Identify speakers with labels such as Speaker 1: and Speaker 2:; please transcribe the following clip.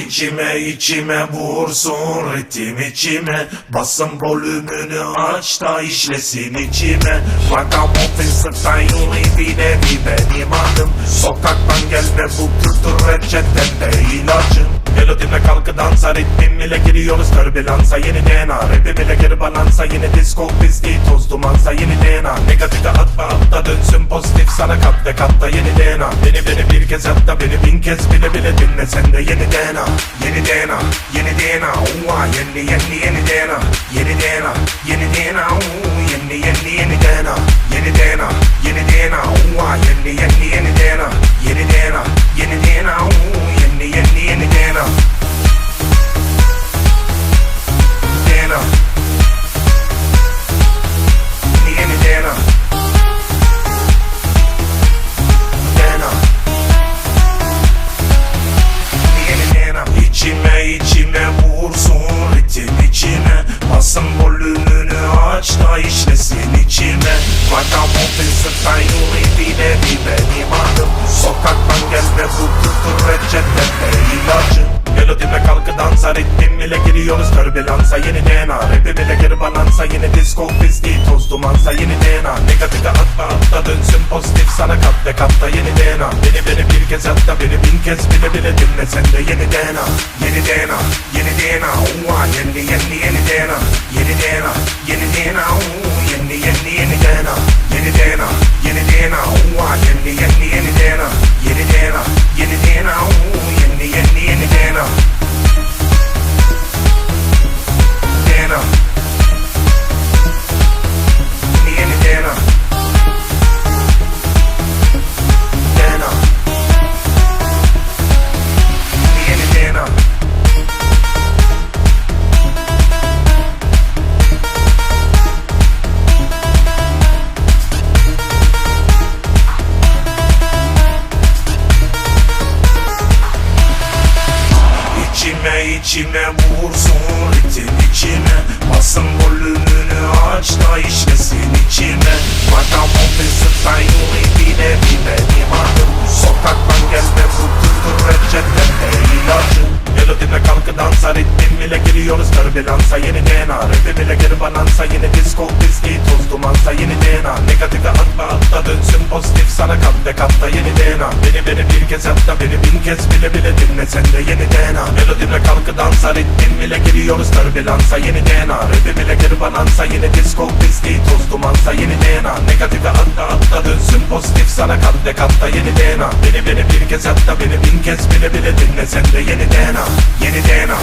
Speaker 1: İçime içime vursun ritim içime. Basın volümünü aç da işlesin içime. Ragamuffin style bir nevi benim adım. Sokaktan gelme bu kültür reçetende ilacım. Melodime kalkı dansa, ritmim ile giriyoruz türbülansa. Yeni DNA, rapim ile geri balansa. Yeni disco pisliği toz dumansa. Yeni DNA, negatife atma altta dönsün pozitif sana katta katta. Yeni DNA, beni bir kez hatta beni bin kez bile bile dinle sen de. Yeni DNA, yeni DNA, yeni DNA, yeni DNA, yeni DNA, yeni DNA, yeni DNA, yeni DNA, yeni DNA, yeni DNA, yeni DNA, yeni DNA, yeni DNA. DNA, yeni DNA, DNA, yeni DNA. İçime vursun ritim içime. Basın volümünü aç da işlesin içime. Ragamuffin style bir nevi benim adım. Sokaktan gelme bu kültür reçetende ilacım. Melodime kalkı dansa, ritmim ile giriyoruz türbülansa. Yeni DNA, rapim ile geri balansa. Yeni disco pisliği toz dumansa. Yeni DNA, negatife atma altta dönsün pozitif sana katta katta. Yeni DNA, beni bir kez hatta beni bin kez bile bile dinle sen de. Yeni DNA, yeni DNA, yeni DNA, yeni DNA, yeni DNA, yeni DNA, yeni DNA, yeni DNA, yeni DNA, yeni DNA, yeni DNA, yeni DNA, yeni DNA. DNA, yeni DNA, DNA, yeni DNA. İçime vursun ritim içime. Basın volümünü aç da işlesin içime. Ragamuffin style bir nevi benim adım. Sokaktan gelme bu kültür reçetende ilacım. Melodime kalkı dansa, ritmim ile giriyoruz türbülansa. Yeni DNA, rapim ile geri balansa. Yeni disco pisliği toz dumansa. Yeni DNA, negatife atma altta dönsün pozitif sana katta katta. Yeni DNA, beni bir kez hatta beni bin kez bile bile dinle sen de. Yeni DNA, melodime kalkı dansa, ritmim ile giriyoruz türbülansa. Yeni DNA, rapim ile geri balansa. Yeni disco pisliği toz dumansa. Yeni DNA, negatife altta dönsün pozitif sana katta katta. Yeni DNA, beni bir kez hatta beni bin kez bile bile dinle sen de. Yeni DNA, yeni DNA.